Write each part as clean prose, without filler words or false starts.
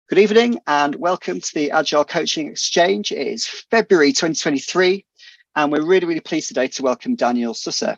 Good evening and welcome to the Agile Coaching Exchange. It is February 2023 and we're really pleased today to welcome Daniel Susser.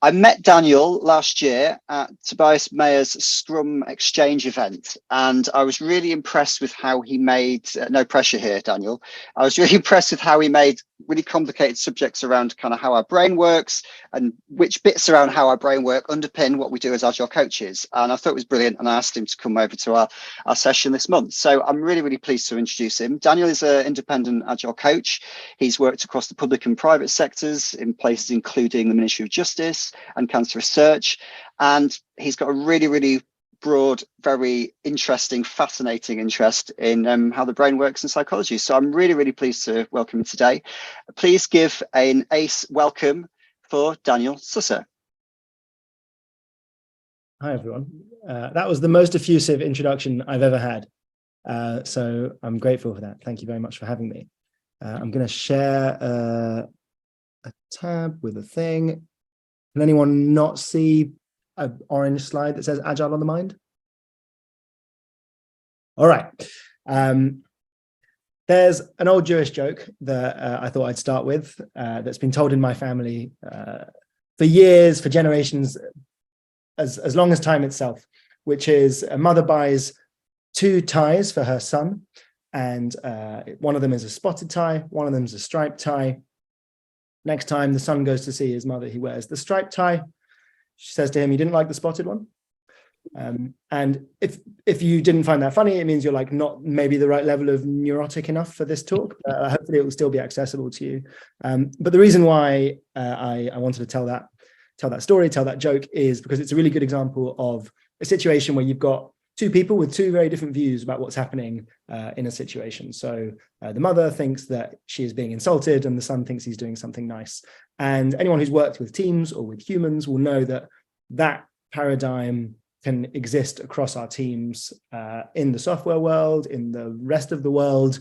I met Daniel last year at Tobias Mayer's Scrum Exchange event, and I was really impressed with how he made, no pressure here, Daniel. I was really impressed with how he made really complicated subjects around kind of how our brain works and which bits around how our brain work underpin what we do as Agile coaches. And I thought it was brilliant, and I asked him to come over to our session this month. So I'm really pleased to introduce him. Daniel is an independent Agile coach. He's worked across the public and private sectors in places including the Ministry of Justice and Cancer Research, and he's got a really broad, very interesting, fascinating interest in how the brain works in psychology. So I'm really pleased to welcome him today. Please give an ACE welcome for Daniel Susser. Hi everyone. That was the most effusive introduction I've ever had, so I'm grateful for that. Thank you very much for having me. I'm going to share a tab with a thing. Can anyone not see an orange slide that says Agile on the Mind? All right. There's an old Jewish joke that I thought I'd start with that's been told in my family for years, for generations, as long as time itself, which is a mother buys 2 ties for her son, and one of them is a spotted tie, one of them is a striped tie. Next time the son goes to see his mother, he wears the striped tie. She says to him, "You didn't like the spotted one?" And if you didn't find that funny, it means you're like not maybe the right level of neurotic enough for this talk. Hopefully it will still be accessible to you. But the reason why I wanted to tell that story, tell that joke, is because it's a really good example of a situation where you've got 2 people with 2 very different views about what's happening in a situation. So the mother thinks that she is being insulted and the son thinks he's doing something nice. And anyone who's worked with teams or with humans will know that that paradigm can exist across our teams in the software world, in the rest of the world.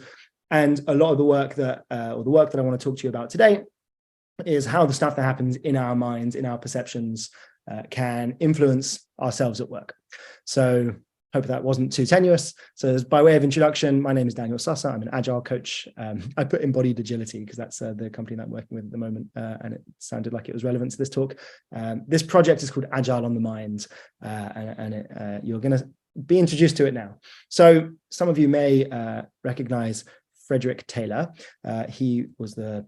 And a lot of the work that, or the work that I want to talk to you about today, is how the stuff that happens in our minds, in our perceptions, can influence ourselves at work. So hope that wasn't too tenuous. So by way of introduction, my name is Daniel Susser. I'm an Agile coach. I put embodied agility because that's the company that I'm working with at the moment, and it sounded like it was relevant to this talk. This project is called Agile on the Mind, and you're going to be introduced to it now. So some of you may recognize Frederick Taylor. He was the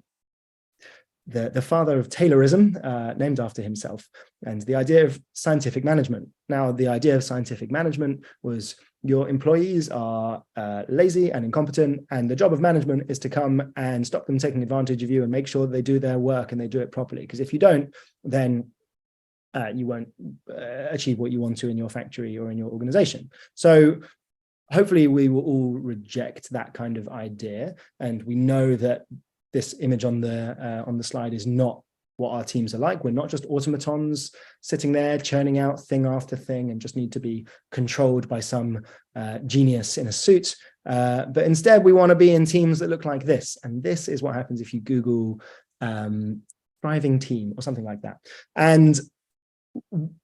father of Taylorism, named after himself, and the idea of scientific management. Now, the idea of scientific management was your employees are lazy and incompetent, and the job of management is to come and stop them taking advantage of you and make sure that they do their work and they do it properly. Because if you don't, then you won't achieve what you want to in your factory or in your organization. So hopefully we will all reject that kind of idea, and we know that this image on the slide is not what our teams are like. We're not just automatons sitting there churning out thing after thing and just need to be controlled by some genius in a suit. But instead, we want to be in teams that look like this. And this is what happens if you Google thriving team or something like that. And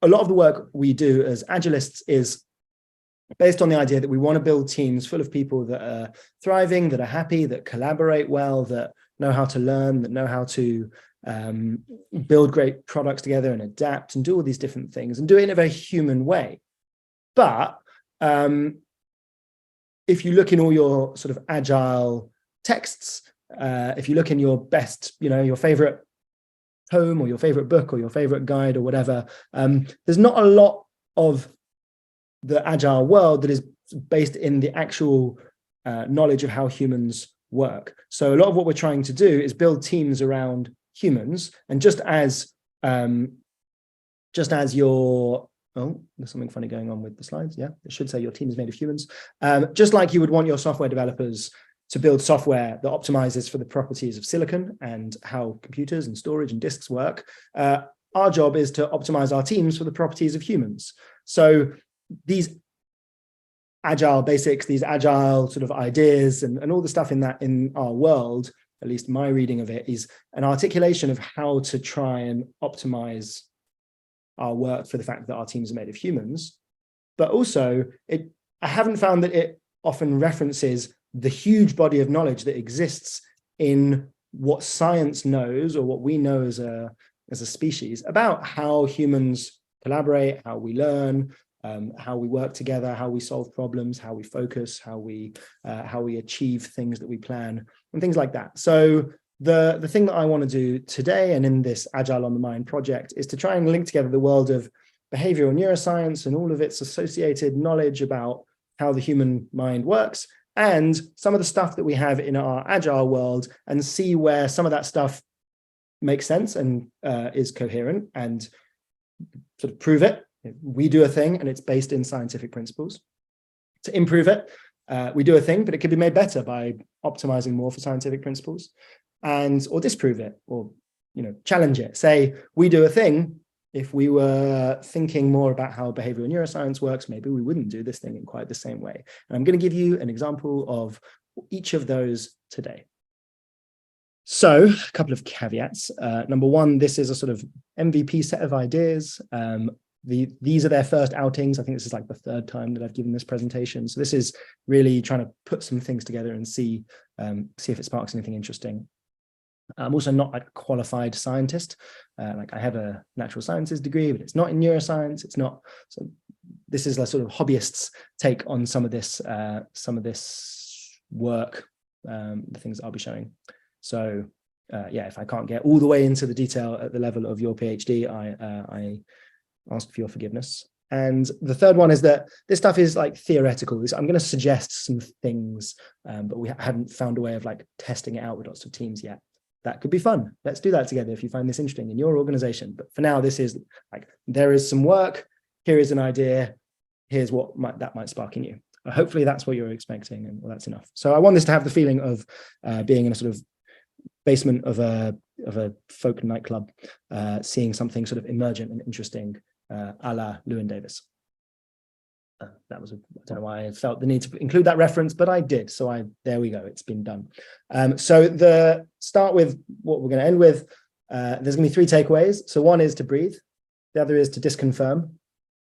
a lot of the work we do as Agilists is based on the idea that we want to build teams full of people that are thriving, that are happy, that collaborate well, that know how to learn, that know how to build great products together and adapt and do all these different things and do it in a very human way. But if you look in all your sort of Agile texts, if you look in your best, your favorite poem or your favorite book or your favorite guide or whatever, there's not a lot of the Agile world that is based in the actual knowledge of how humans work. So a lot of what we're trying to do is build teams around humans, and just as your there's something funny going on with the slides. Yeah, it should say your team is made of humans. Just like you would want your software developers to build software that optimizes for the properties of silicon and how computers and storage and disks work, our job is to optimize our teams for the properties of humans. So these Agile basics, these Agile sort of ideas and all the stuff in our world, at least my reading of it, is an articulation of how to try and optimize our work for the fact that our teams are made of humans. But also, I haven't found that it often references the huge body of knowledge that exists in what science knows, or what we know as a species, about how humans collaborate, how we learn, how we work together, how we solve problems, how we focus, how we achieve things that we plan, and things like that. So the thing that I want to do today and in this Agile on the Mind project is to try and link together the world of behavioral neuroscience and all of its associated knowledge about how the human mind works, and some of the stuff that we have in our Agile world, and see where some of that stuff makes sense and is coherent, and sort of prove it. We do a thing and it's based in scientific principles. To improve it, we do a thing, but it could be made better by optimizing more for scientific principles, or disprove it, or challenge it. Say we do a thing. If we were thinking more about how behavioral neuroscience works, maybe we wouldn't do this thing in quite the same way. And I'm going to give you an example of each of those today. So a couple of caveats. Number one, this is a sort of MVP set of ideas. These are their first outings. I think this is like the third time that I've given this presentation. So this is really trying to put some things together and see if it sparks anything interesting. I'm also not a qualified scientist. Like I have a natural sciences degree, but it's not in neuroscience. It's not. So this is a sort of hobbyist's take on some of this work, the things that I'll be showing. So yeah, if I can't get all the way into the detail at the level of your PhD, I ask for your forgiveness. And the third one is that this stuff is like theoretical. I'm going to suggest some things, but we haven't found a way of like testing it out with lots of teams yet. That could be fun. Let's do that together if you find this interesting in your organization. But for now, this is like, there is some work. Here is an idea. Here's what that might spark in you. Hopefully that's what you're expecting, and well, that's enough. So I want this to have the feeling of being in a sort of basement of a folk nightclub, seeing something sort of emergent and interesting, a la Llewyn Davis. I don't know why I felt the need to include that reference, but I did. So there we go. It's been done. So start with what we're going to end with. There's going to be 3 takeaways. So one is to breathe. The other is to disconfirm.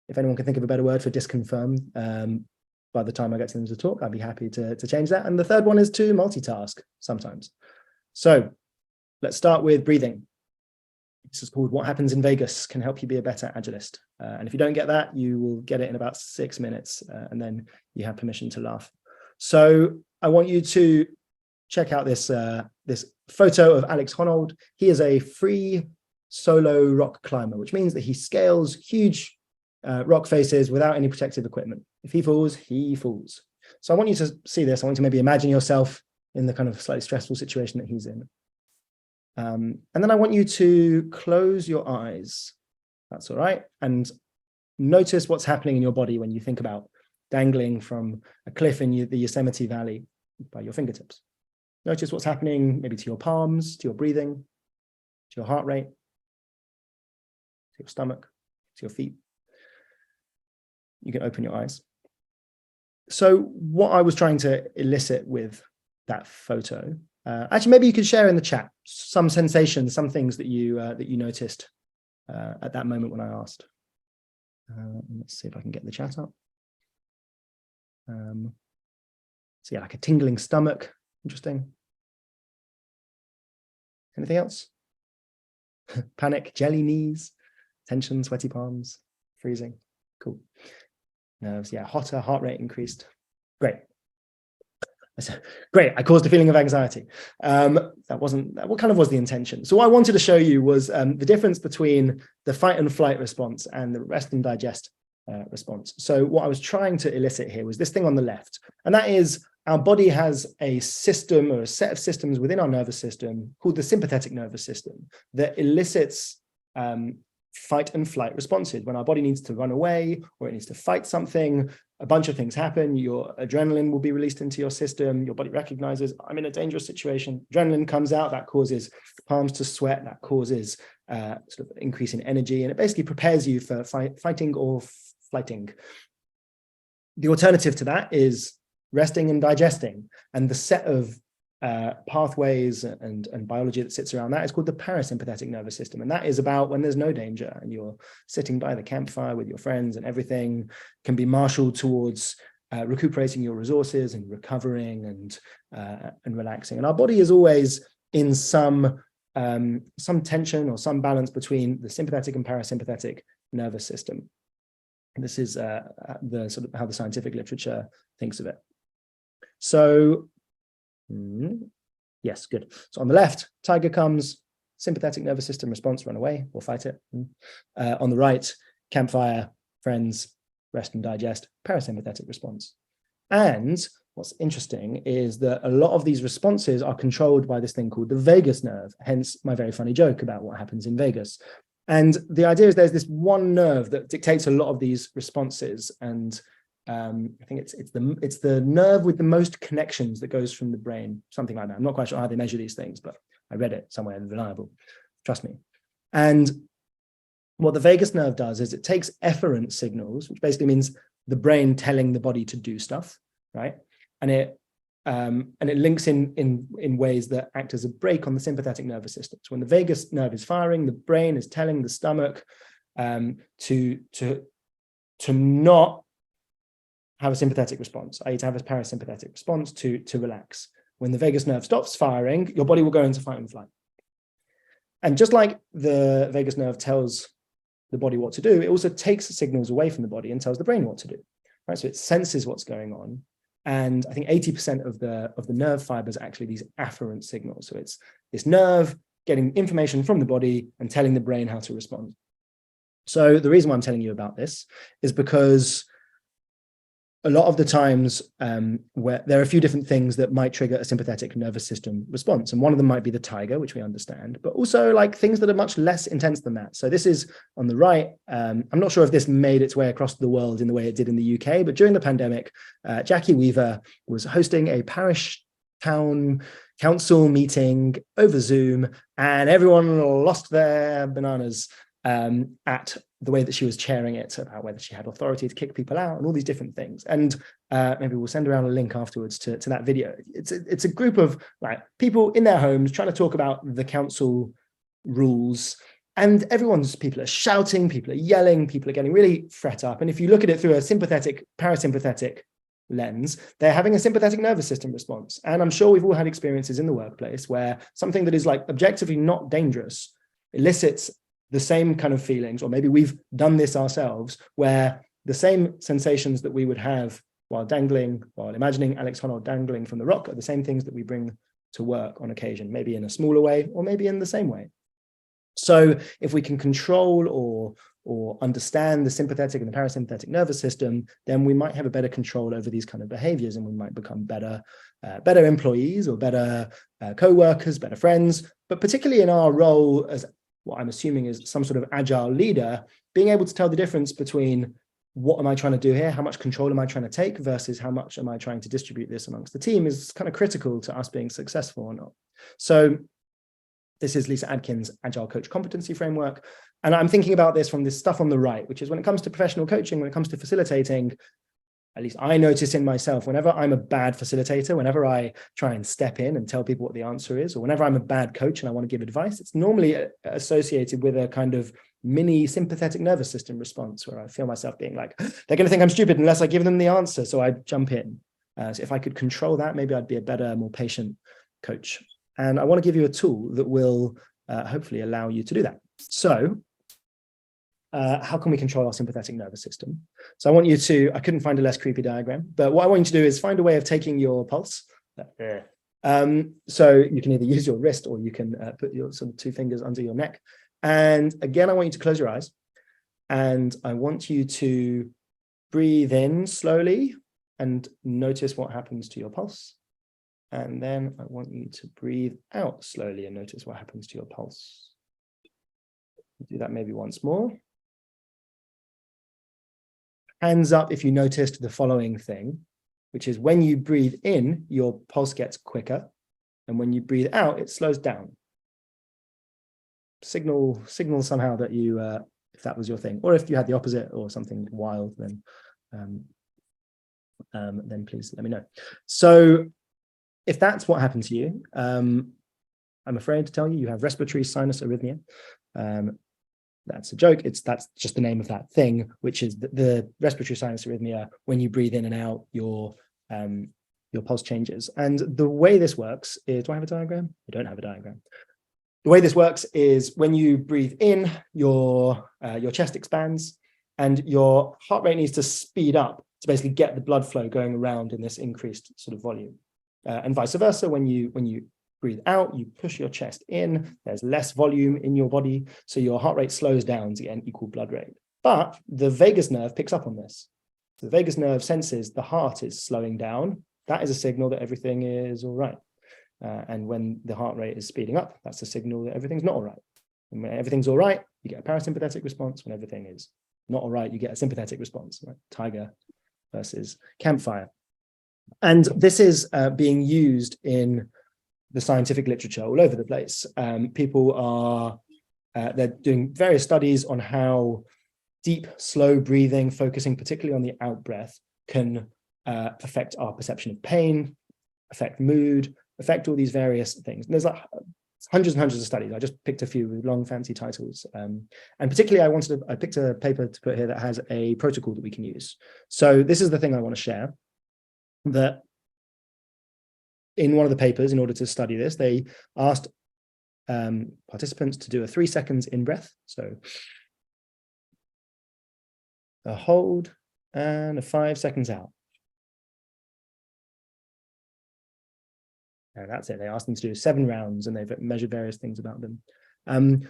If anyone can think of a better word for disconfirm, by the time I get to the end of the talk, I'd be happy to change that. And the third one is to multitask sometimes. So let's start with breathing. This is called What Happens in Vegas Can Help You Be a Better Agilist. And if you don't get that, you will get it in about 6 minutes, and then you have permission to laugh. So I want you to check out this photo of Alex Honnold. He is a free solo rock climber, which means that he scales huge rock faces without any protective equipment. If he falls, he falls. So I want you to see this. I want you to maybe imagine yourself in the kind of slightly stressful situation that he's in. And then I want you to close your eyes. That's all right. And notice what's happening in your body when you think about dangling from a cliff in the Yosemite Valley by your fingertips. Notice what's happening maybe to your palms, to your breathing, to your heart rate, to your stomach, to your feet. You can open your eyes. So what I was trying to elicit with that photo, actually, maybe you could share in the chat some sensations, some things that you noticed at that moment when I asked. Let's see if I can get the chat up. So yeah, like a tingling stomach. Interesting. Anything else? Panic, jelly knees, tension, sweaty palms, freezing. Cool. Nerves, yeah, hotter, heart rate increased. Great. Great, I caused a feeling of anxiety. What kind of was the intention? So what I wanted to show you was the difference between the fight and flight response and the rest and digest response. So what I was trying to elicit here was this thing on the left, and that is our body has a system or a set of systems within our nervous system called the sympathetic nervous system that elicits fight and flight responses. When our body needs to run away or it needs to fight something, a bunch of things happen. Your adrenaline will be released into your system. Your body recognizes, I'm in a dangerous situation. Adrenaline comes out, that causes palms to sweat, that causes sort of increase in energy, and it basically prepares you for fighting or flighting. The alternative to that is resting and digesting, and the set of pathways and biology that sits around that is called the parasympathetic nervous system, and that is about when there's no danger and you're sitting by the campfire with your friends and everything can be marshaled towards recuperating your resources and recovering and relaxing. And our body is always in some tension or some balance between the sympathetic and parasympathetic nervous system. And this is the sort of how the scientific literature thinks of it. So, yes, good. So on the left, tiger comes, sympathetic nervous system response, run away or fight it. On the right, campfire, friends, rest and digest, parasympathetic response. And what's interesting is that a lot of these responses are controlled by this thing called the vagus nerve, hence my very funny joke about what happens in Vegas. And the idea is there's this one nerve that dictates a lot of these responses. And I think it's the nerve with the most connections that goes from the brain, something like that. I'm not quite sure how they measure these things, but I read it somewhere reliable, trust me. And what the vagus nerve does is it takes efferent signals, which basically means the brain telling the body to do stuff, right? And it links in ways that act as a brake on the sympathetic nervous system. So when the vagus nerve is firing, the brain is telling the stomach to not have a sympathetic response, i.e. to have a parasympathetic response, to relax. When the vagus nerve stops firing, your body will go into fight and flight. And just like the vagus nerve tells the body what to do, it also takes signals away from the body and tells the brain what to do, right? So it senses what's going on. And I think 80% of the nerve fibers are actually these afferent signals. So it's this nerve getting information from the body and telling the brain how to respond. So the reason why I'm telling you about this is because a lot of the times where there are a few different things that might trigger a sympathetic nervous system response. And one of them might be the tiger, which we understand, but also like things that are much less intense than that. So this is on the right. I'm not sure if this made its way across the world in the way it did in the UK, but during the pandemic, Jackie Weaver was hosting a parish town council meeting over Zoom, and everyone lost their bananas at the way that she was chairing it, about whether she had authority to kick people out and all these different things. And maybe we'll send around a link afterwards to that video. It's a group of like people in their homes trying to talk about the council rules, and people are shouting, people are yelling, people are getting really fret up. And if you look at it through a sympathetic, parasympathetic lens, they're having a sympathetic nervous system response. And I'm sure we've all had experiences in the workplace where something that is like objectively not dangerous elicits the same kind of feelings, or maybe we've done this ourselves, where the same sensations that we would have while imagining Alex Honnold dangling from the rock are the same things that we bring to work on occasion, maybe in a smaller way, or maybe in the same way. So if we can control or understand the sympathetic and the parasympathetic nervous system, then we might have a better control over these kind of behaviors, and we might become better employees, or better co-workers, better friends, but particularly in our role as what I'm assuming is some sort of agile leader, being able to tell the difference between what am I trying to do here, how much control am I trying to take versus how much am I trying to distribute this amongst the team is kind of critical to us being successful or not. So this is Lisa Adkins' Agile Coach Competency Framework. And I'm thinking about this from this stuff on the right, which is when it comes to professional coaching, when it comes to facilitating, at least I notice in myself, whenever I'm a bad facilitator, whenever I try and step in and tell people what the answer is, or whenever I'm a bad coach and I want to give advice, it's normally associated with a kind of mini sympathetic nervous system response where I feel myself being like, they're going to think I'm stupid unless I give them the answer. So I jump in. So if I could control that, maybe I'd be a better, more patient coach. And I want to give you a tool that will hopefully allow you to do that. So how can we control our sympathetic nervous system? So I couldn't find a less creepy diagram, but what I want you to do is find a way of taking your pulse. So you can either use your wrist, or you can put your sort of two fingers under your neck. And again, I want you to close your eyes, and I want you to breathe in slowly and notice what happens to your pulse. And then I want you to breathe out slowly and notice what happens to your pulse. Do that maybe once more. Hands up if you noticed the following thing, which is when you breathe in, your pulse gets quicker, and when you breathe out, it slows down. Signal somehow that you, if that was your thing, or if you had the opposite or something wild, then please let me know. So if that's what happened to you, I'm afraid to tell you, you have respiratory sinus arrhythmia. That's a joke. That's just the name of that thing, which is the respiratory sinus arrhythmia. When you breathe in and out, your pulse changes. And the way this works is, do I have a diagram? I don't have a diagram. The way this works is when you breathe in, your chest expands and your heart rate needs to speed up to basically get the blood flow going around in this increased sort of volume. And vice versa, when you breathe out, you push your chest in, there's less volume in your body, so your heart rate slows down to get an equal blood rate. But the vagus nerve picks up on this. So the vagus nerve senses the heart is slowing down. That is a signal that everything is all right. And when the heart rate is speeding up, that's a signal that everything's not all right. And when everything's all right, you get a parasympathetic response. When everything is not all right, you get a sympathetic response, right? Tiger versus campfire. And this is being used in the scientific literature all over the place. People are, they're doing various studies on how deep, slow breathing, focusing particularly on the out breath, can affect our perception of pain, affect mood, affect all these various things. And there's like hundreds and hundreds of studies. I just picked a few with long, fancy titles. And particularly I picked a paper to put here that has a protocol that we can use. So this is the thing I want to share, that in one of the papers, in order to study this, they asked participants to do a 3 seconds in breath. So a hold and a 5 seconds out. And that's it. They asked them to do 7 rounds, and they've measured various things about them.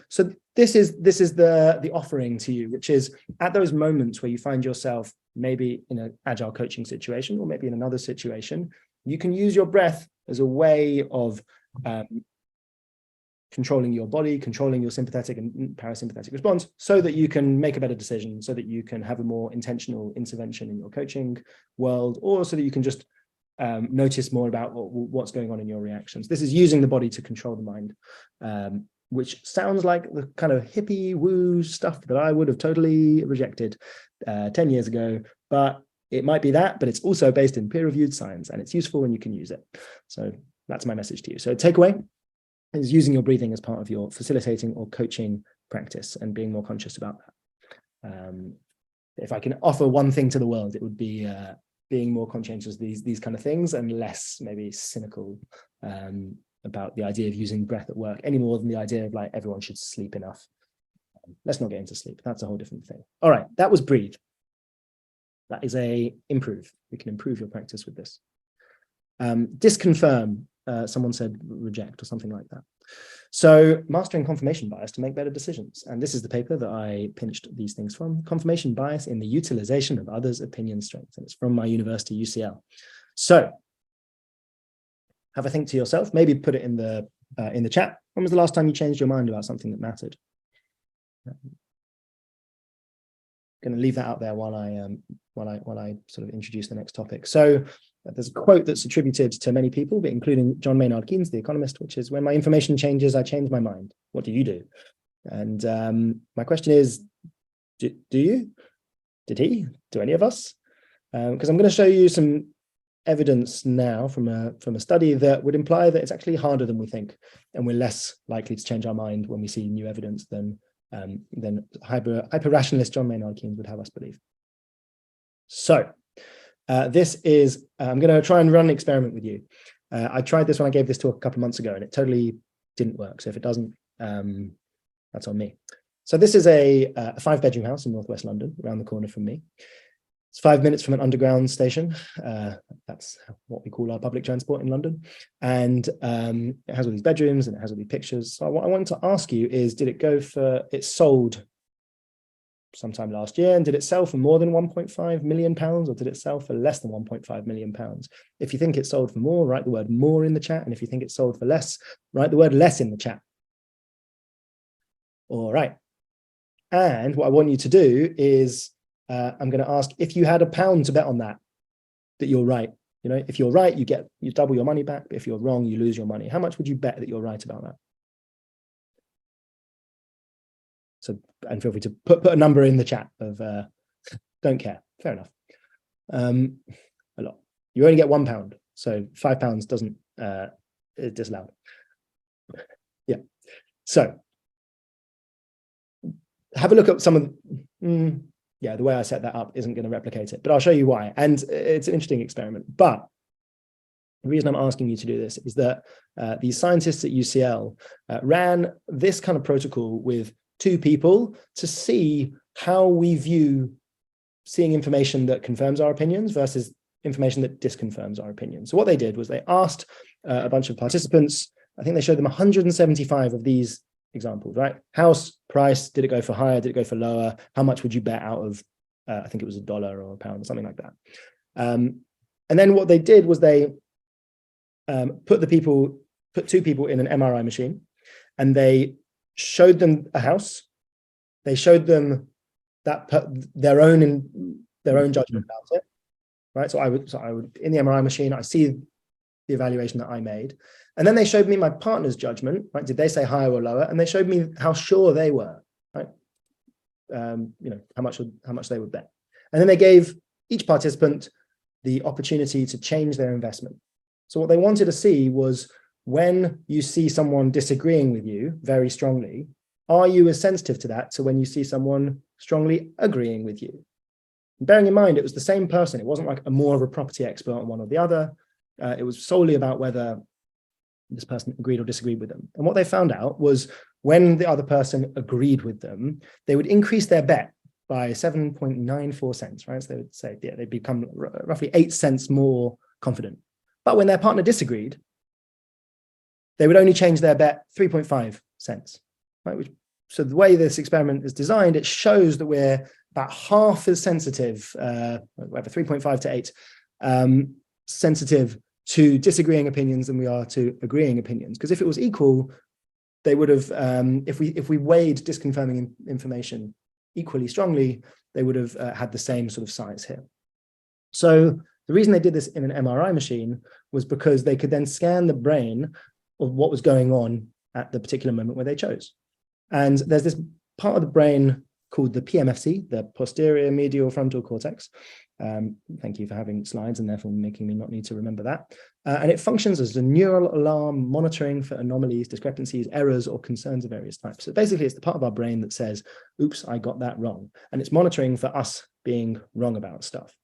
So this is the offering to you, which is at those moments where you find yourself maybe in an agile coaching situation, or maybe in another situation, you can use your breath as a way of controlling your body, controlling your sympathetic and parasympathetic response, so that you can make a better decision, so that you can have a more intentional intervention in your coaching world, or so that you can just notice more about what's going on in your reactions. This is using the body to control the mind, which sounds like the kind of hippie woo stuff that I would have totally rejected 10 years ago, but it might be that, but it's also based in peer-reviewed science, and it's useful and you can use it. So that's my message to you. So takeaway is using your breathing as part of your facilitating or coaching practice and being more conscious about that. If I can offer one thing to the world, it would be being more conscientious of these kind of things, and less maybe cynical about the idea of using breath at work, any more than the idea of like everyone should sleep enough. Let's not get into sleep. That's a whole different thing. All right, that was breathe. That is a improve. We can improve your practice with this. Disconfirm. Someone said reject or something like that. So mastering confirmation bias to make better decisions. And this is the paper that I pinched these things from. Confirmation bias in the utilization of others' opinion strength. And it's from my university, UCL. So have a think to yourself, maybe put it in the chat. When was the last time you changed your mind about something that mattered? Going to leave that out there while I sort of introduce the next topic. So there's a quote that's attributed to many people, but including John Maynard Keynes, the economist, which is, when my information changes, I change my mind. What do you do? And my question is, do you? Did he? Do any of us? Because I'm going to show you some evidence now from a study that would imply that it's actually harder than we think, and we're less likely to change our mind when we see new evidence than hyper-rationalist John Maynard Keynes would have us believe. So this is, I'm going to try and run an experiment with you. I tried this when I gave this talk a couple of months ago, and it totally didn't work. So if it doesn't, that's on me. So this is a 5-bedroom house in northwest London, around the corner from me. It's 5 minutes from an underground station. That's what we call our public transport in London. And it has all these bedrooms and it has all these pictures. So what I wanted to ask you is, it sold sometime last year, and did it sell for more than £1.5 million, or did it sell for less than £1.5 million? If you think it sold for more, write the word more in the chat. And if you think it sold for less, write the word less in the chat. All right. And what I want you to do is, I'm going to ask, if you had £1 to bet on that you're right. You know, if you're right, you double your money back. But if you're wrong, you lose your money. How much would you bet that you're right about that? So, and feel free to put a number in the chat of don't care. Fair enough. A lot. You only get £1, so £5 doesn't is disallowed. Yeah. So have a look at some of the way I set that up isn't going to replicate it, but I'll show you why. And it's an interesting experiment. But the reason I'm asking you to do this is that these scientists at UCL ran this kind of protocol with 2 people to see how we view seeing information that confirms our opinions versus information that disconfirms our opinions. So what they did was they asked a bunch of participants, I think they showed them 175 of these examples, right? House, price, did it go for higher, did it go for lower? How much would you bet out of, I think it was $1 or a pound or something like that. And then what they did was they put 2 people in an MRI machine, and they showed them a house. They showed them that their own judgment about it, right? So I would in the MRI machine, I see the evaluation that I made, and then they showed me my partner's judgment, right? Did they say higher or lower? And they showed me how sure they were, right? How much they would bet, and then they gave each participant the opportunity to change their investment. So what they wanted to see was, when you see someone disagreeing with you very strongly, are you as sensitive to that to when you see someone strongly agreeing with you? And bearing in mind, it was the same person. It wasn't like more of a property expert on one or the other. It was solely about whether this person agreed or disagreed with them. And what they found out was, when the other person agreed with them, they would increase their bet by 7.94 cents, right? So they would say, they'd become roughly 8 cents more confident. But when their partner disagreed, they would only change their bet 3.5 cents, right? So the way this experiment is designed, it shows that we're about half as sensitive, whatever, 3.5 to 8, sensitive to disagreeing opinions than we are to agreeing opinions. Because if it was equal, they would have, if we weighed disconfirming information equally strongly, they would have had the same sort of size here. So the reason they did this in an MRI machine was because they could then scan the brain of what was going on at the particular moment where they chose. And there's this part of the brain called the PMFC, the posterior medial frontal cortex. Thank you for having slides and therefore making me not need to remember that. And it functions as a neural alarm monitoring for anomalies, discrepancies, errors, or concerns of various types. So basically, it's the part of our brain that says, oops, I got that wrong. And it's monitoring for us being wrong about stuff.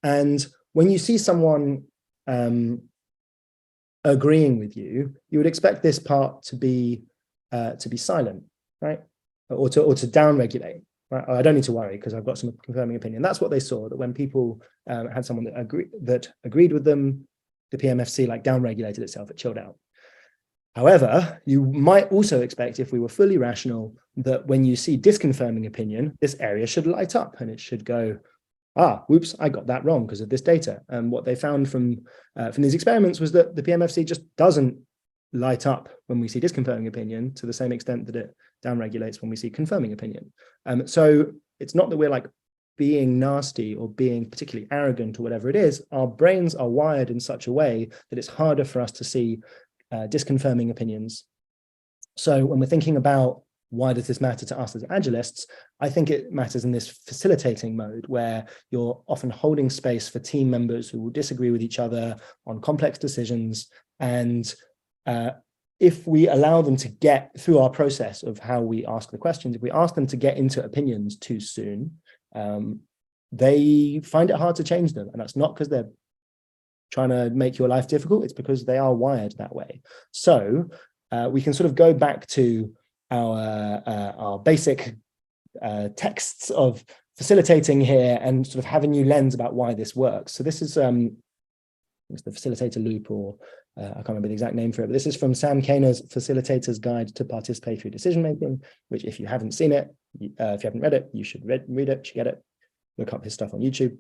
And when you see someone agreeing with you, you would expect this part to be silent, right? Or to down-regulate. Right? Oh, I don't need to worry because I've got some confirming opinion. That's what they saw, that when people had someone that agreed with them, the PMFC like down-regulated itself, it chilled out. However, you might also expect, if we were fully rational, that when you see disconfirming opinion, this area should light up and it should go, whoops, I got that wrong because of this data. And what they found from these experiments was that the PMFC just doesn't light up when we see disconfirming opinion to the same extent that it downregulates when we see confirming opinion. So it's not that we're like being nasty or being particularly arrogant or whatever it is. Our brains are wired in such a way that it's harder for us to see disconfirming opinions. So when we're thinking about why does this matter to us as Agilists, I think it matters in this facilitating mode where you're often holding space for team members who will disagree with each other on complex decisions. And if we allow them to get through our process of how we ask the questions, if we ask them to get into opinions too soon, they find it hard to change them. And that's not because they're trying to make your life difficult, it's because they are wired that way. So we can sort of go back to our basic texts of facilitating here and sort of have a new lens about why this works. So this is it's the facilitator loop, or I can't remember the exact name for it, but this is from Sam Kainer's Facilitator's Guide to Participatory Decision Making, which if you haven't seen it, if you haven't read it, you should read it, you should get it, look up his stuff on YouTube.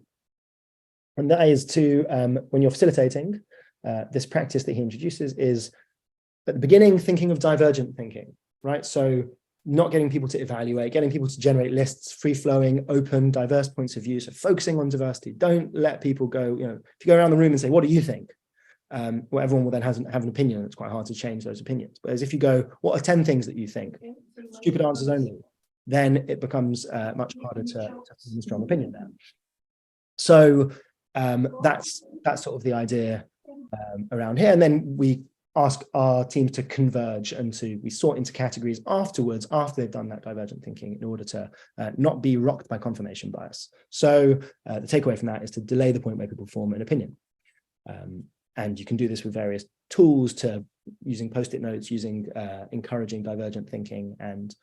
And that is to, when you're facilitating, this practice that he introduces is at the beginning, thinking of divergent thinking, right? So not getting people to evaluate, getting people to generate lists, free-flowing, open, diverse points of view. So focusing on diversity. Don't let people go, if you go around the room and say, what do you think? Well, everyone will then have an opinion. It's quite hard to change those opinions. But as if you go, what are 10 things that you think? Stupid answers only. Then it becomes much harder to have a strong opinion there. So that's sort of the idea around here. And then we ask our teams to converge, and we sort into categories afterwards, after they've done that divergent thinking, in order to not be rocked by confirmation bias. So the takeaway from that is to delay the point where people form an opinion. And you can do this with various tools, to using post-it notes, using encouraging divergent thinking, and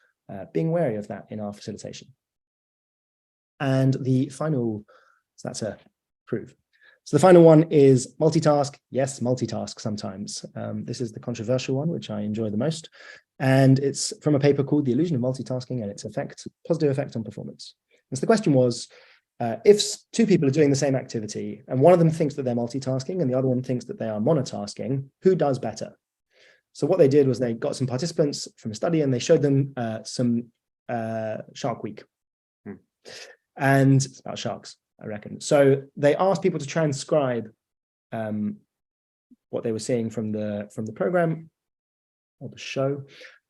being wary of that in our facilitation. And the final, so that's a prove. So the final one is multitask. Yes, multitask sometimes. This is the controversial one, which I enjoy the most. And it's from a paper called The Illusion of Multitasking and its positive effect on performance. And so the question was, if two people are doing the same activity and one of them thinks that they're multitasking and the other one thinks that they are monotasking, who does better? So what they did was they got some participants from a study and they showed them some Shark Week. And it's about sharks, I reckon. So they asked people to transcribe what they were seeing from the program or the show.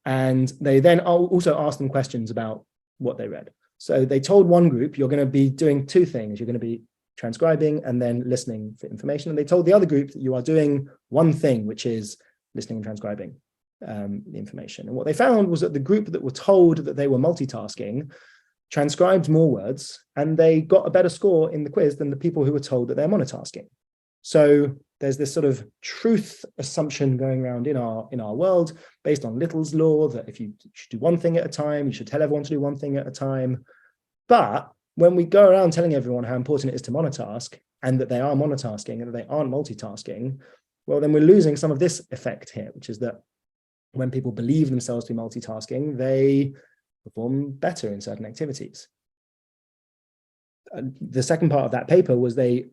And they then also asked them questions about what they read. So they told one group, you're going to be doing two things. You're going to be transcribing and then listening for information. And they told the other group that you are doing one thing, which is listening and transcribing the information. And what they found was that the group that were told that they were multitasking transcribed more words, and they got a better score in the quiz than the people who were told that they're monotasking. So there's this sort of truth assumption going around in our world based on Little's law, that if you should do one thing at a time, you should tell everyone to do one thing at a time. But when we go around telling everyone how important it is to monotask, and that they are monotasking and that they aren't multitasking, well, then we're losing some of this effect here, which is that when people believe themselves to be multitasking, they perform better in certain activities. The second part of that paper was they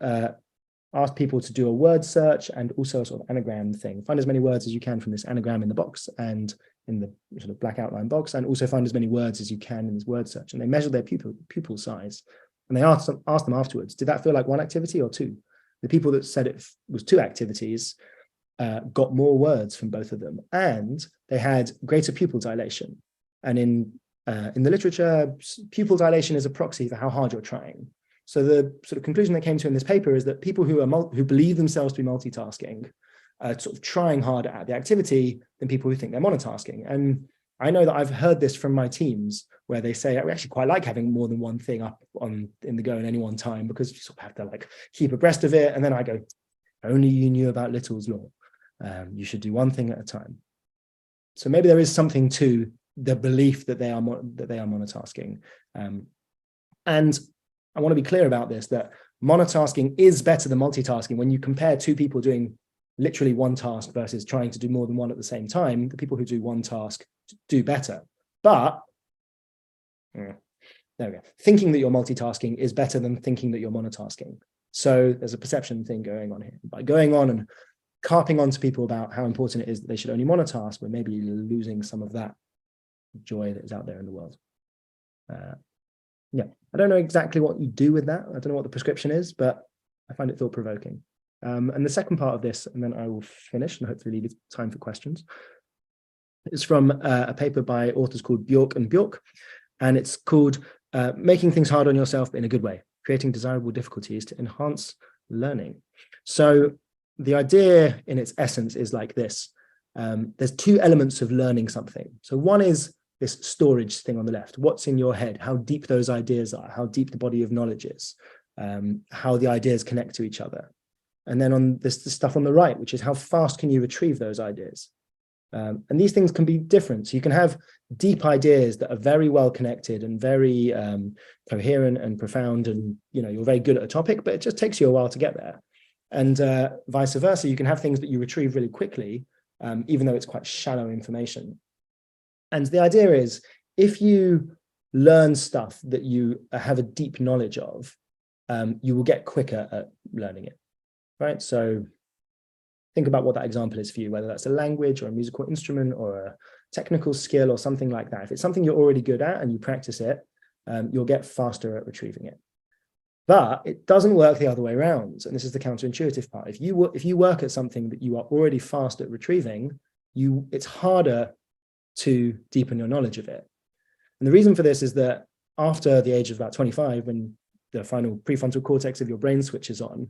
asked people to do a word search and also a sort of anagram thing. Find as many words as you can from this anagram in the box and in the sort of black outline box, and also find as many words as you can in this word search. And they measured their pupil size. And they asked them afterwards, did that feel like one activity or two? The people that said it was two activities got more words from both of them, and they had greater pupil dilation. And in the literature, pupil dilation is a proxy for how hard you're trying. So the sort of conclusion they came to in this paper is that people who believe themselves to be multitasking are sort of trying harder at the activity than people who think they're monotasking. And I know that I've heard this from my teams, where they say, we actually quite like having more than one thing up in the go at any one time, because you sort of have to like keep abreast of it. And then I go, only you knew about Little's law. You should do one thing at a time. So maybe there is something to the belief that they are monotasking. And I want to be clear about this, that monotasking is better than multitasking. When you compare two people doing literally one task versus trying to do more than one at the same time, the people who do one task do better. But there we go. Thinking that you're multitasking is better than thinking that you're monotasking. So there's a perception thing going on here. By going on and carping on to people about how important it is that they should only monotask, we're maybe losing some of that joy that is out there in the world. Yeah, I don't know exactly what you do with that. I don't know what the prescription is, but I find it thought-provoking. And the second part of this, and then I will finish and hopefully leave time for questions, is from a paper by authors called Bjork and Bjork, and it's called Making Things Hard on Yourself in a Good Way, Creating Desirable Difficulties to Enhance Learning. So the idea in its essence is like this. There's two elements of learning something. So one is this storage thing on the left. What's in your head? How deep those ideas are, how deep the body of knowledge is, how the ideas connect to each other. And then on this stuff on the right, which is how fast can you retrieve those ideas? And these things can be different. So you can have deep ideas that are very well connected and very coherent and profound, and you're very good at a topic, but it just takes you a while to get there. And vice versa, you can have things that you retrieve really quickly, even though it's quite shallow information. And the idea is, if you learn stuff that you have a deep knowledge of, you will get quicker at learning it, right? So think about what that example is for you, whether that's a language or a musical instrument or a technical skill or something like that. If it's something you're already good at and you practice it, you'll get faster at retrieving it. But it doesn't work the other way around. And this is the counterintuitive part. If you work at something that you are already fast at retrieving, it's harder to deepen your knowledge of it. And the reason for this is that after the age of about 25, when the final prefrontal cortex of your brain switches on,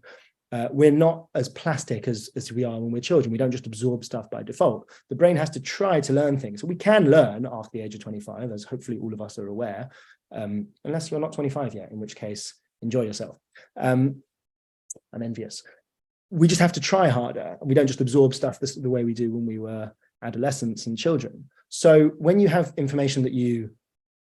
we're not as plastic as we are when we're children. We don't just absorb stuff by default. The brain has to try to learn things. So we can learn after the age of 25, as hopefully all of us are aware, unless you're not 25 yet, in which case, enjoy yourself. I'm envious. We just have to try harder. We don't just absorb stuff the way we do when we were adolescents and children. So when you have information that you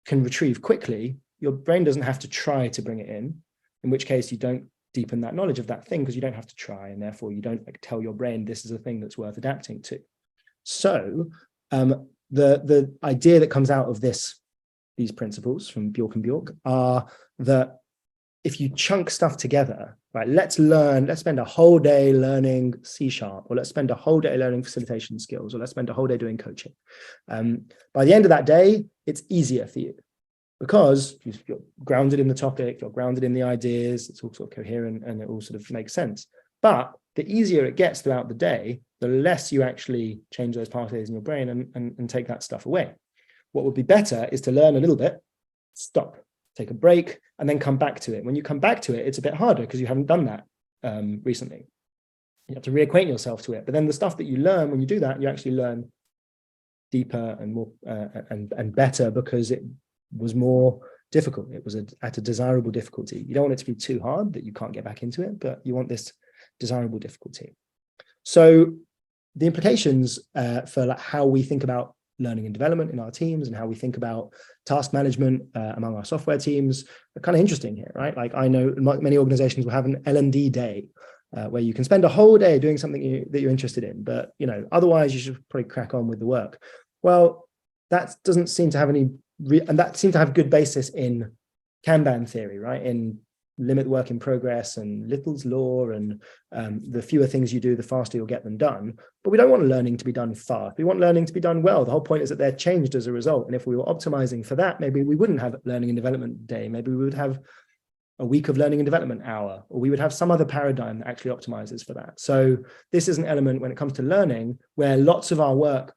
can retrieve quickly, your brain doesn't have to try to bring it in which case you don't deepen that knowledge of that thing because you don't have to try, and therefore you don't tell your brain this is a thing that's worth adapting to. So the idea that comes out of these principles from Bjork and Bjork are that if you chunk stuff together, right, let's spend a whole day learning C#, or let's spend a whole day learning facilitation skills, or let's spend a whole day doing coaching. By the end of that day, it's easier for you because you're grounded in the topic, you're grounded in the ideas, it's all sort of coherent and it all sort of makes sense. But the easier it gets throughout the day, the less you actually change those pathways in your brain and take that stuff away. What would be better is to learn a little bit, stop, take a break, and then come back to it. When you come back to it, it's a bit harder because you haven't done that recently. You have to reacquaint yourself to it. But then the stuff that you learn, when you do that, you actually learn deeper and more and better because it was more difficult. It was at a desirable difficulty. You don't want it to be too hard that you can't get back into it, but you want this desirable difficulty. So the implications for like how we think about learning and development in our teams and how we think about task management among our software teams are kind of interesting here, right? Like I know many organizations will have an L&D day where you can spend a whole day doing something that you're interested in, but otherwise you should probably crack on with the work. Well, that doesn't seem to have any, and that seemed to have good basis in Kanban theory, right? In limit work in progress and Little's law, and the fewer things you do, the faster you'll get them done. But we don't want learning to be done fast. We want learning to be done well. The whole point is that they're changed as a result. And if we were optimizing for that, maybe we wouldn't have learning and development day. Maybe we would have a week of learning and development hour, or we would have some other paradigm that actually optimizes for that. So this is an element when it comes to learning where lots of our work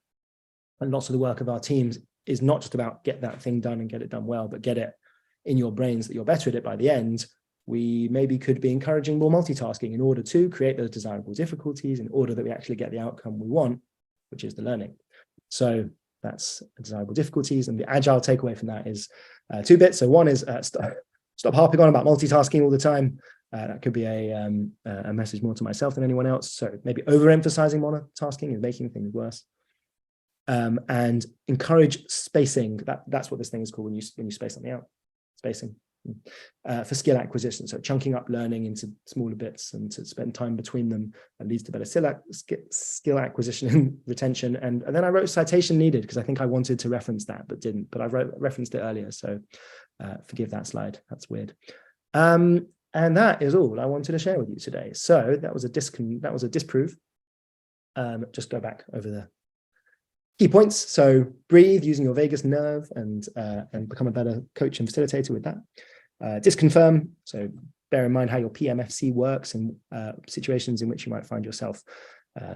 and lots of the work of our teams is not just about get that thing done and get it done well, but get it in your brains that you're better at it by the end. We maybe could be encouraging more multitasking in order to create those desirable difficulties, in order that we actually get the outcome we want, which is the learning. So that's desirable difficulties. And the agile takeaway from that is 2 bits. So one is stop harping on about multitasking all the time. That could be a message more to myself than anyone else. So maybe overemphasizing monotasking is making things worse. And encourage spacing. That's what this thing is called when you space something out. Spacing. For skill acquisition, so chunking up learning into smaller bits and to spend time between them leads to better skill acquisition and retention. And then I wrote citation needed because I think I wanted to reference that but didn't, but I referenced it earlier, so forgive that slide, that's weird. And that is all I wanted to share with you today. So that was a disprove. Just go back over the key points. So breathe using your vagus nerve and become a better coach and facilitator with that. Disconfirm, so bear in mind how your PMFC works and situations in which you might find yourself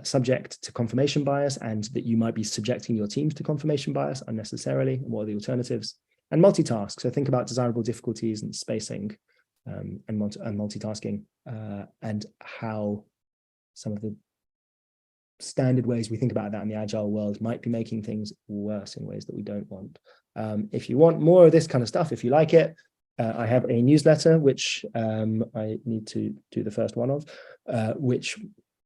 subject to confirmation bias and that you might be subjecting your teams to confirmation bias unnecessarily. And what are the alternatives? And multitask, so think about desirable difficulties and spacing and multitasking and how some of the standard ways we think about that in the agile world might be making things worse in ways that we don't want. If you want more of this kind of stuff, if you like it, I have a newsletter, which I need to do the first one of, which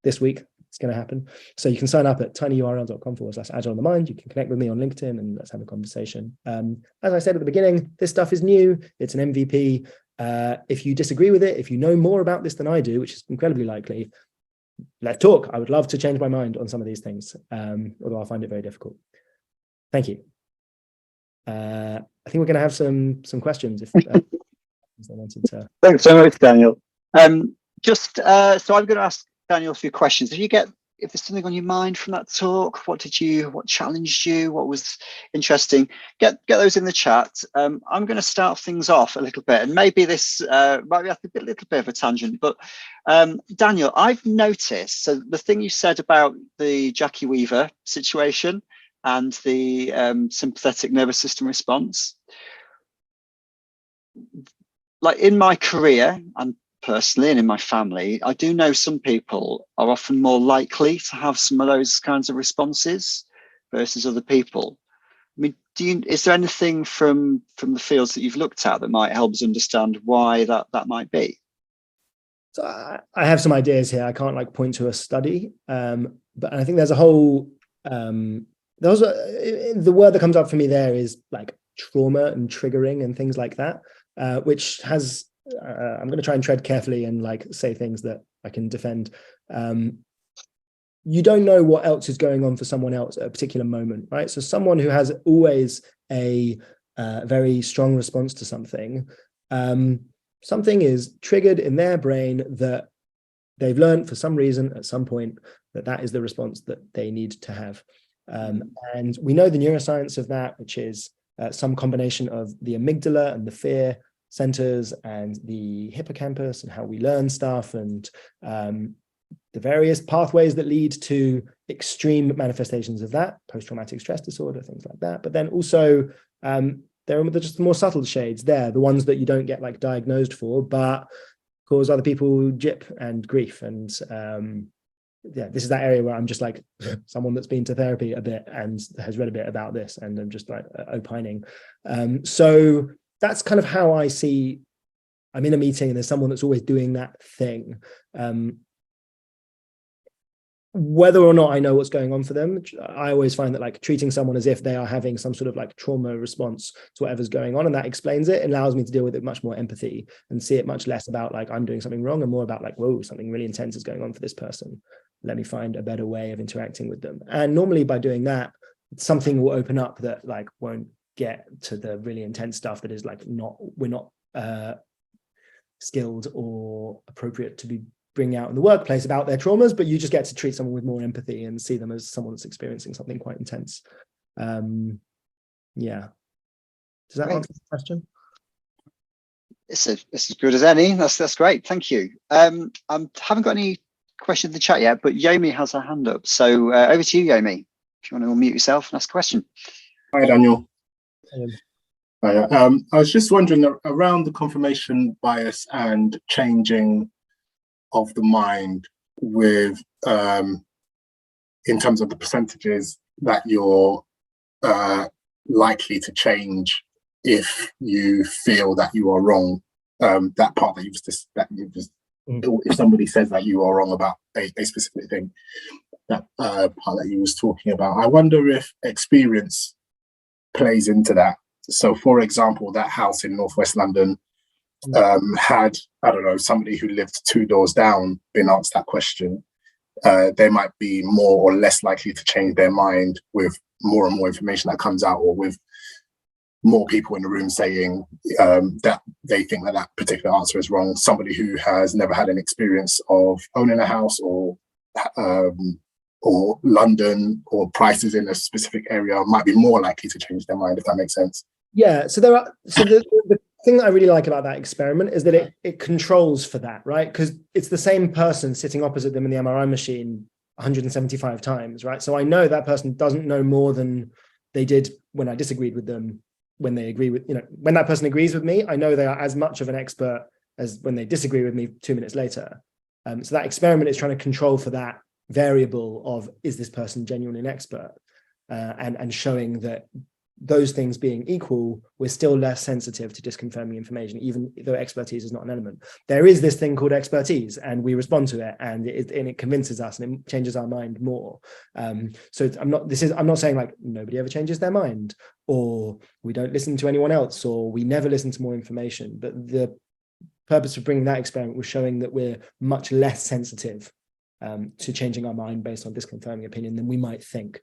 this week is going to happen. So you can sign up at tinyurl.com/agile on the mind. You can connect with me on LinkedIn and let's have a conversation. As I said at the beginning, this stuff is new. It's an MVP. If you disagree with it, if you know more about this than I do, which is incredibly likely, let's talk. I would love to change my mind on some of these things, although I find it very difficult. Thank you. I think we're going to have some questions. If I wanted to. Thanks so much, Daniel. So I'm going to ask Daniel a few questions. If there's something on your mind from that talk, what challenged you, what was interesting, get those in the chat. I'm going to start things off a little bit, and maybe this might be a little bit of a tangent, but Daniel, I've noticed, so the thing you said about the Jackie Weaver situation and the sympathetic nervous system response, like in my career, and personally and in my family, I do know some people are often more likely to have some of those kinds of responses versus other people. I mean, is there anything from the fields that you've looked at that might help us understand why that might be? So I have some ideas here. I can't like point to a study, but I think there's a whole, the word that comes up for me there is like trauma and triggering and things like that, which has, I'm going to try and tread carefully and like say things that I can defend. You don't know what else is going on for someone else at a particular moment, right? So someone who has always a very strong response to something, something is triggered in their brain that they've learned for some reason at some point that is the response that they need to have. And we know the neuroscience of that, which is some combination of the amygdala and the fear centers and the hippocampus and how we learn stuff and the various pathways that lead to extreme manifestations of that, post-traumatic stress disorder, things like that. But then also there are just more subtle shades there, the ones that you don't get like diagnosed for, but cause other people jip and grief. And yeah, this is that area where I'm just like someone that's been to therapy a bit and has read a bit about this, and I'm just like opining. So that's kind of how I see, I'm in a meeting and there's someone that's always doing that thing. Whether or not I know what's going on for them, I always find that like treating someone as if they are having some sort of like trauma response to whatever's going on, and that explains it, allows me to deal with it much more empathy and see it much less about like I'm doing something wrong and more about like, whoa, something really intense is going on for this person. Let me find a better way of interacting with them. And normally by doing that, something will open up that like won't get to the really intense stuff that is like we're not skilled or appropriate to be bring out in the workplace about their traumas, but you just get to treat someone with more empathy and see them as someone that's experiencing something quite intense. Yeah. Does that answer the question? It's as good as any. That's great. Thank you. I haven't got any questions in the chat yet, but Yomi has her hand up. So over to you, Yomi, if you want to unmute yourself and ask a question. Hi, Daniel. Hi, I was just wondering around the confirmation bias and changing of the mind with in terms of the percentages that you're likely to change if you feel that you are wrong. That part that you've just if somebody says that you are wrong about a specific thing, that part that you was talking about, I wonder if experience plays into that. So for example, that house in Northwest London had, I don't know, somebody who lived 2 doors down been asked that question, they might be more or less likely to change their mind with more and more information that comes out, or with more people in the room saying that they think that particular answer is wrong. Somebody who has never had an experience of owning a house or London or prices in a specific area might be more likely to change their mind, if that makes sense. Yeah, so the thing that I really like about that experiment is that it controls for that, right? Because it's the same person sitting opposite them in the MRI machine 175 times, right? So I know that person doesn't know more than they did when I disagreed with them. When they agree with, when that person agrees with me, I know they are as much of an expert as when they disagree with me 2 minutes later. So that experiment is trying to control for that variable of, is this person genuinely an expert? And showing that those things being equal, we're still less sensitive to disconfirming information, even though expertise is not an element. There is this thing called expertise, and we respond to it, and it convinces us, and it changes our mind more. So I'm not saying like nobody ever changes their mind, or we don't listen to anyone else, or we never listen to more information. But the purpose of bringing that experiment was showing that we're much less sensitive to changing our mind based on disconfirming opinion than we might think.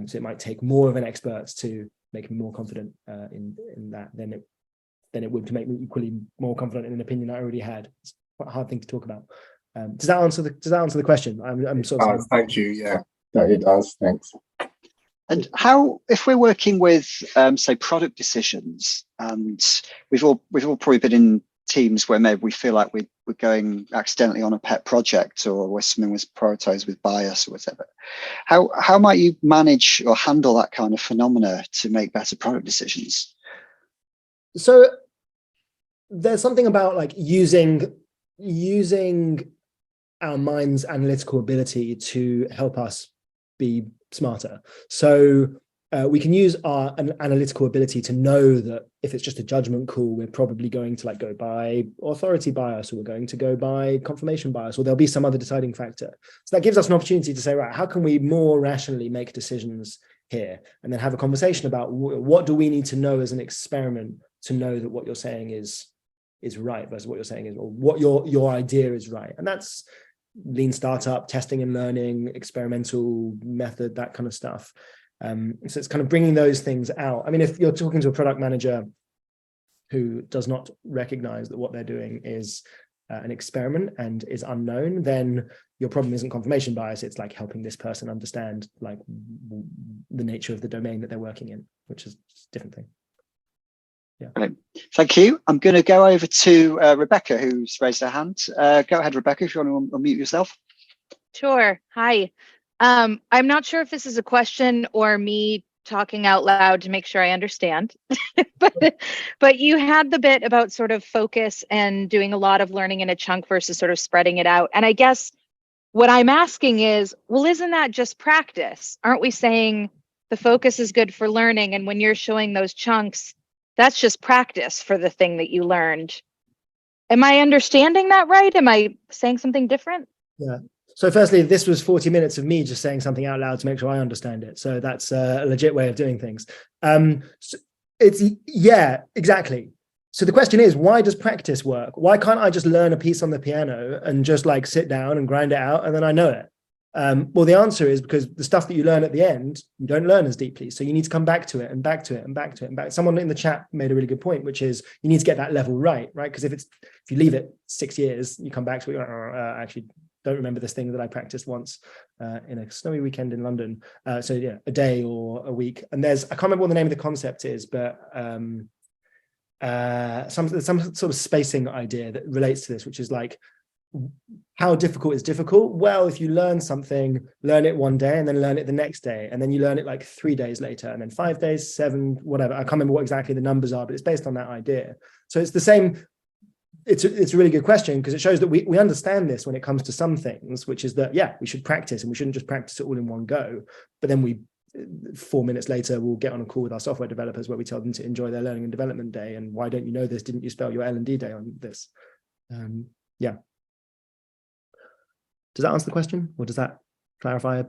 So it might take more of an expert to make me more confident in that than it would to make me equally more confident in an opinion I already had. It's quite a hard thing to talk about. Does that answer the question? I'm sort of thank you. Yeah, no, it does. Thanks. And how, if we're working with say product decisions, and we've all probably been in teams where maybe we feel like we're going accidentally on a pet project, or where something was prioritized with bias or whatever. How might you manage or handle that kind of phenomena to make better product decisions? So there's something about like using using our mind's analytical ability to help us be smarter. So we can use our analytical ability to know that if it's just a judgment call, we're probably going to go by authority bias, or we're going to go by confirmation bias, or there'll be some other deciding factor. So that gives us an opportunity to say, right, how can we more rationally make decisions here? And then have a conversation about what do we need to know as an experiment to know that what you're saying is right versus what you're saying is, or what your idea is right. And that's lean startup, testing and learning, experimental method, that kind of stuff. So it's kind of bringing those things out. I mean, if you're talking to a product manager who does not recognize that what they're doing is an experiment and is unknown, then your problem isn't confirmation bias. It's helping this person understand the nature of the domain that they're working in, which is a different thing. Yeah. Brilliant. Thank you. I'm going to go over to Rebecca, who's raised her hand. Go ahead, Rebecca, if you want to unmute yourself. Sure. Hi. I'm not sure if this is a question or me talking out loud to make sure I understand, but you had the bit about sort of focus and doing a lot of learning in a chunk versus sort of spreading it out. And I guess what I'm asking is, well, isn't that just practice? Aren't we saying the focus is good for learning? And when you're showing those chunks, that's just practice for the thing that you learned. Am I understanding that right? Am I saying something different? Yeah. So firstly, this was 40 minutes of me just saying something out loud to make sure I understand it. So that's a legit way of doing things. So yeah, exactly. So the question is, why does practice work? Why can't I just learn a piece on the piano and just sit down and grind it out and then I know it? Well, the answer is because the stuff that you learn at the end, you don't learn as deeply. So you need to come back to it and back to it and back to it and back. Someone in the chat made a really good point, which is you need to get that level right? Because if you leave it 6 years, you come back to it, actually don't remember this thing that I practiced once in a snowy weekend in London. So yeah, a day or a week. And I can't remember what the name of the concept is, but some sort of spacing idea that relates to this, which is how difficult is difficult? Well, if you learn something, learn it one day and then learn it the next day. And then you learn it 3 days later and then 5 days, 7, whatever. I can't remember what exactly the numbers are, but it's based on that idea. So it's the same. It's a really good question because it shows that we understand this when it comes to some things, which is that, yeah, we should practice and we shouldn't just practice it all in one go. But then 4 minutes later, we'll get on a call with our software developers where we tell them to enjoy their learning and development day. And why don't you know this? Didn't you spell your L&D day on this? Yeah. Does that answer the question or does that clarify it?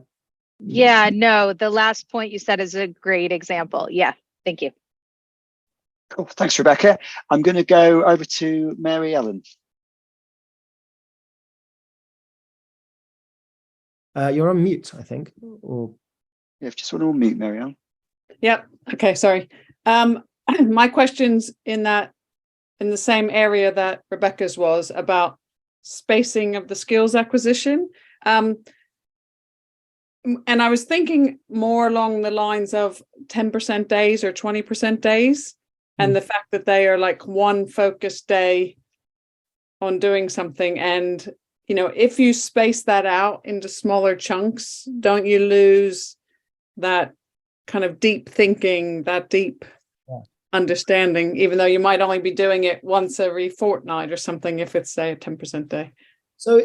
Yeah, no, the last point you said is a great example. Yeah, thank you. Cool. Thanks, Rebecca. I'm going to go over to Mary Ellen. You're on mute, I think. Or yeah, just want to unmute, Mary Ellen. Yep. Okay. Sorry. My question's in the same area that Rebecca's was about spacing of the skills acquisition. And I was thinking more along the lines of 10% days or 20% days. And the fact that they are one focused day on doing something. And, if you space that out into smaller chunks, don't you lose that kind of deep thinking, that deep understanding, even though you might only be doing it once every fortnight or something, if it's, say, a 10% day? So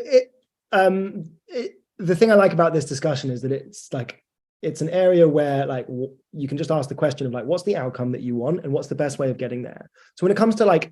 the thing I like about this discussion is that it's an area where you can just ask the question of what's the outcome that you want and what's the best way of getting there. So when it comes to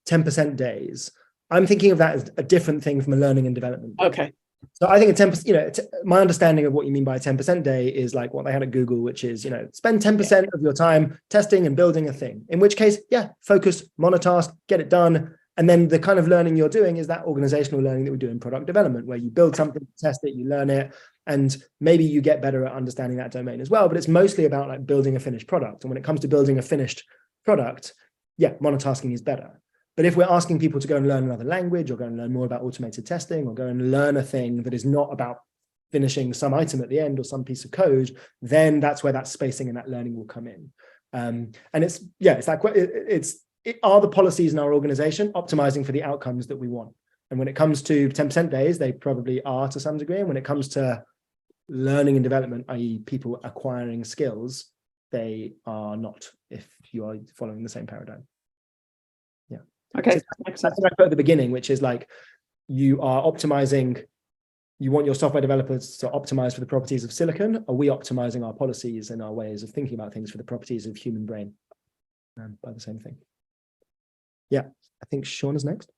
10% days, I'm thinking of that as a different thing from a learning and development day. Okay. So I think a 10%, my understanding of what you mean by a 10% day is what they had at Google, which is, spend 10% of your time testing and building a thing, in which case, yeah, focus, monotask, get it done. And then the kind of learning you're doing is that organizational learning that we do in product development, where you build something, test it, you learn it, and maybe you get better at understanding that domain as well. But it's mostly about building a finished product. And when it comes to building a finished product, yeah, monotasking is better. But if we're asking people to go and learn another language or go and learn more about automated testing or go and learn a thing that is not about finishing some item at the end or some piece of code, then that's where that spacing and that learning will come in. And are the policies in our organization optimizing for the outcomes that we want? And when it comes to 10% days, they probably are to some degree. And when it comes to learning and development, i.e. people acquiring skills, they are not, if you are following the same paradigm. Yeah. Okay. So that's what I put at the beginning, which is you are optimizing, you want your software developers to optimize for the properties of silicon. Are we optimizing our policies and our ways of thinking about things for the properties of human brain by the same thing? Yeah, I think Shauna is next.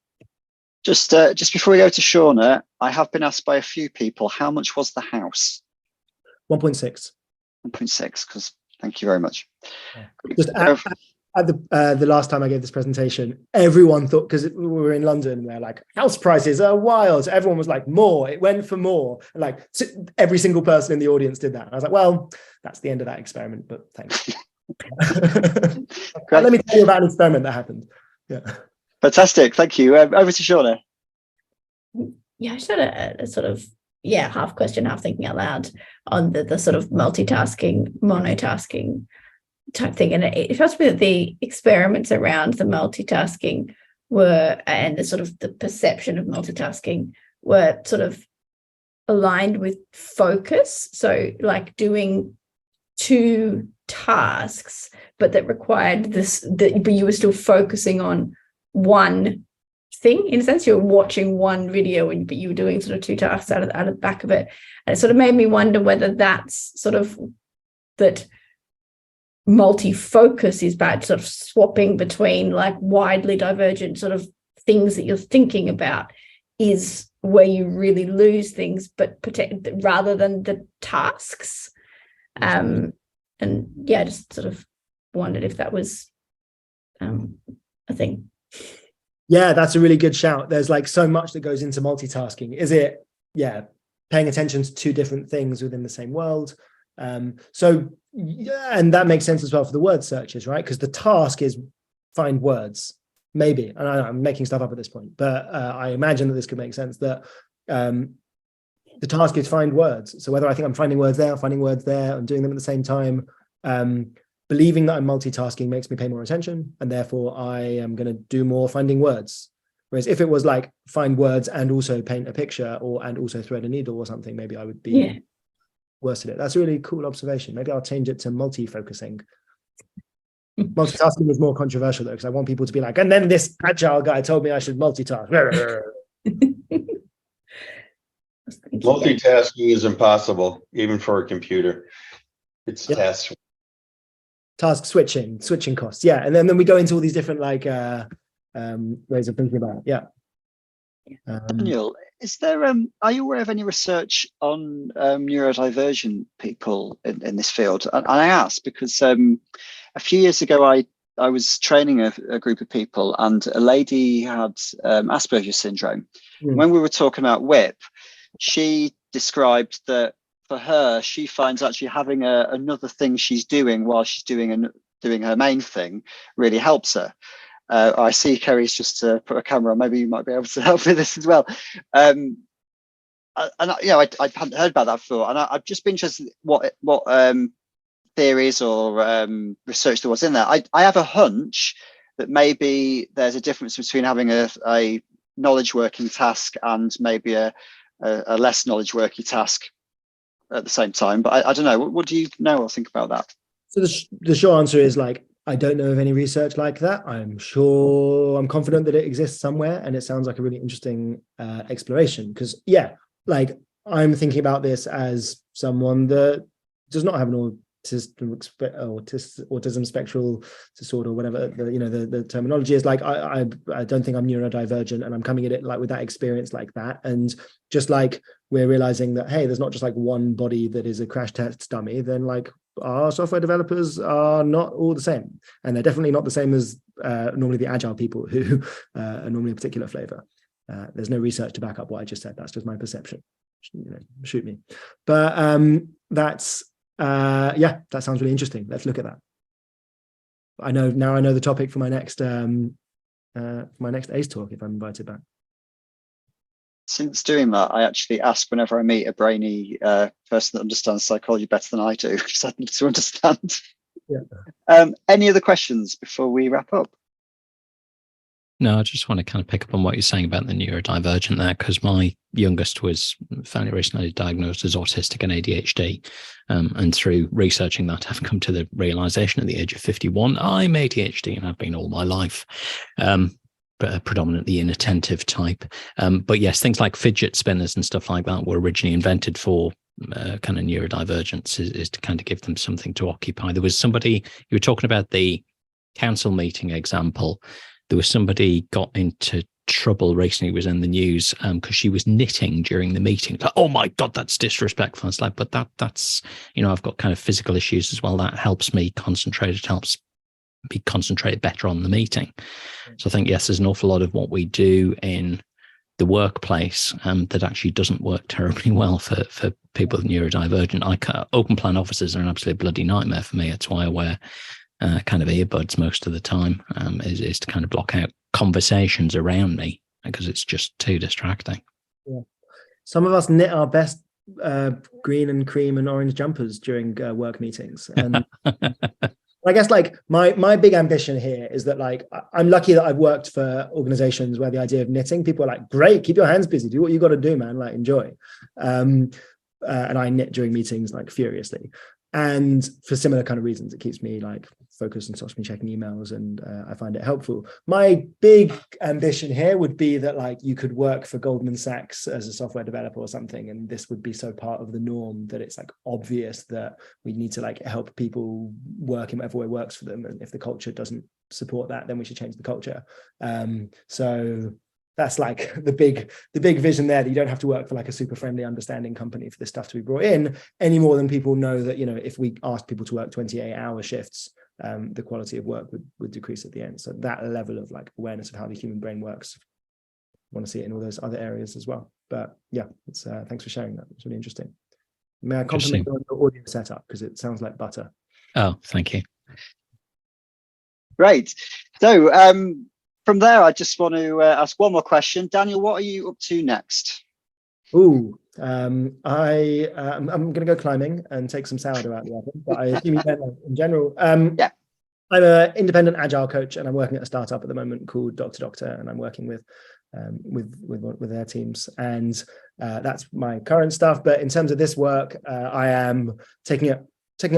Just before we go to Shauna, I have been asked by a few people, how much was the house? 1.6. 1.6, because thank you very much. Just at the last time I gave this presentation, everyone thought, because we were in London, where like house prices are wild, so everyone was like, more, it went for more. And like every single person in the audience did that. And I was like, well, that's the end of that experiment, but thanks. Let me tell you about an experiment that happened. Yeah. Fantastic, thank you. Over to Shauna. Yeah, I just had a sort of, half question, half thinking out loud on the sort of multitasking, monotasking type thing. And it felt to me that the experiments around the multitasking were, and the sort of the perception of multitasking were sort of aligned with focus. So like doing two tasks, but that required but you were still focusing on one thing. In a sense, you're watching one video, but you were doing sort of two tasks out of the back of it. And it sort of made me wonder whether that's sort of that multi-focus is bad, sort of swapping between like widely divergent sort of things that you're thinking about is where you really lose things, but rather than the tasks. And yeah, just sort of wondered if that was a thing. Yeah, that's a really good shout. There's like so much that goes into multitasking. Is it, paying attention to two different things within the same world? So, yeah, and that makes sense as well for the word searches, right? Because the task is find words, maybe. And I'm making stuff up at this point, but I imagine that this could make sense that the task is find words. So whether I think I'm finding words there, I'm doing them at the same time, believing that I'm multitasking makes me pay more attention, and therefore I am going to do more finding words. Whereas if it was like find words and also paint a picture and also thread a needle or something, maybe I would be worse at it. That's a really cool observation. Maybe I'll change it to multi-focusing. Multitasking is more controversial though, because I want people to be like, and then this agile guy told me I should multitask. Multitasking is impossible, even for a computer. It's task switching costs. Yeah. And then we go into all these different like ways of thinking about it. Yeah. Daniel, is there are you aware of any research on neurodivergent people in this field? And I ask because a few years ago I was training a group of people, and a lady had Asperger's syndrome. When we were talking about WIP, she described that for her, she finds actually having another thing she's doing while she's doing her main thing really helps her. I see Kerry's just put a camera on. Maybe you might be able to help with this as well. I hadn't heard about that before, and I've just been interested what theories or research there was in there. I have a hunch that maybe there's a difference between having a knowledge working task and maybe a less knowledge working task at the same time, but I don't know. What do you know or think about that? So the short answer is like, I don't know of any research like that. I'm confident that it exists somewhere, and it sounds like a really interesting exploration. Because like I'm thinking about this as someone that does not have an autism spectral disorder, whatever the terminology is. Like I don't think I'm neurodivergent, and I'm coming at it like with that experience like that. And just like we're realizing that, hey, there's not just like one body that is a crash test dummy, then like our software developers are not all the same, and they're definitely not the same as normally the agile people who are normally a particular flavor. There's no research to back up what I just said. That's just my perception. Shoot me. But that's that sounds really interesting. Let's look at that. I know the topic for my next ACE talk if I'm invited back. Since doing that, I actually ask whenever I meet a brainy person that understands psychology better than I do, because I'd love to understand. Yeah. Any other questions before we wrap up? No, I just want to kind of pick up on what you're saying about the neurodivergent there, because my youngest was fairly recently diagnosed as autistic and ADHD. And through researching that, I've come to the realization at the age of 51, I'm ADHD and have been all my life. predominantly inattentive type. But yes, things like fidget spinners and stuff like that were originally invented for kind of neurodivergence, is to kind of give them something to occupy. There was somebody, you were talking about the council meeting example. There was somebody got into trouble recently, was in the news because she was knitting during the meeting. Like, oh my God, that's disrespectful. It's like, but that's, you know, I've got kind of physical issues as well. That helps me concentrate. It helps me concentrate better on the meeting. So I think, yes, there's an awful lot of what we do in the workplace that actually doesn't work terribly well for people with neurodivergent. Open plan offices are an absolute bloody nightmare for me. It's why I wear kind of earbuds most of the time, is to kind of block out conversations around me because it's just too distracting. Yeah. Some of us knit our best green and cream and orange jumpers during work meetings. And I guess like my big ambition here is that like I'm lucky that I've worked for organizations where the idea of knitting, people are like, great, keep your hands busy, do what you got to do, man, like enjoy. And I knit during meetings like furiously. And for similar kind of reasons, it keeps me like focused and stops me checking emails, and I find it helpful. My big ambition here would be that like you could work for Goldman Sachs as a software developer or something, and this would be so part of the norm that it's like obvious that we need to like help people work in whatever way works for them, and if the culture doesn't support that, then we should change the culture. So that's like the big vision there, that you don't have to work for like a super friendly, understanding company for this stuff to be brought in, any more than people know that, you know, if we asked people to work 28-hour shifts, the quality of work would decrease at the end. So that level of like awareness of how the human brain works, I want to see it in all those other areas as well. But yeah, it's thanks for sharing that. It's really interesting. May I compliment you on your audio setup, because it sounds like butter. Oh, thank you. Great. So from there, I just want to ask one more question. Daniel, what are you up to next? Ooh, I'm going to go climbing and take some sourdough out of the oven, but I assume you meant in general. Yeah. I'm an independent agile coach, and I'm working at a startup at the moment called Doctor, and I'm working with their teams, and that's my current stuff. But in terms of this work, I am taking it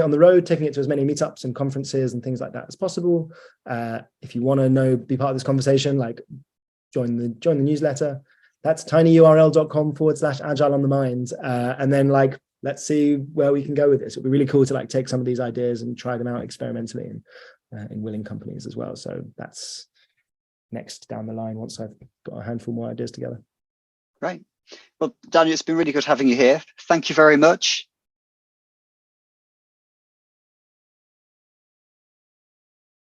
on the road, taking it to as many meetups and conferences and things like that as possible. If you want to be part of this conversation, like join the newsletter. That's tinyurl.com/agile on the mind. And then like, let's see where we can go with this. It'd be really cool to like take some of these ideas and try them out experimentally in willing companies as well. So that's next down the line once I've got a handful more ideas together. Great. Well, Daniel, it's been really good having you here. Thank you very much.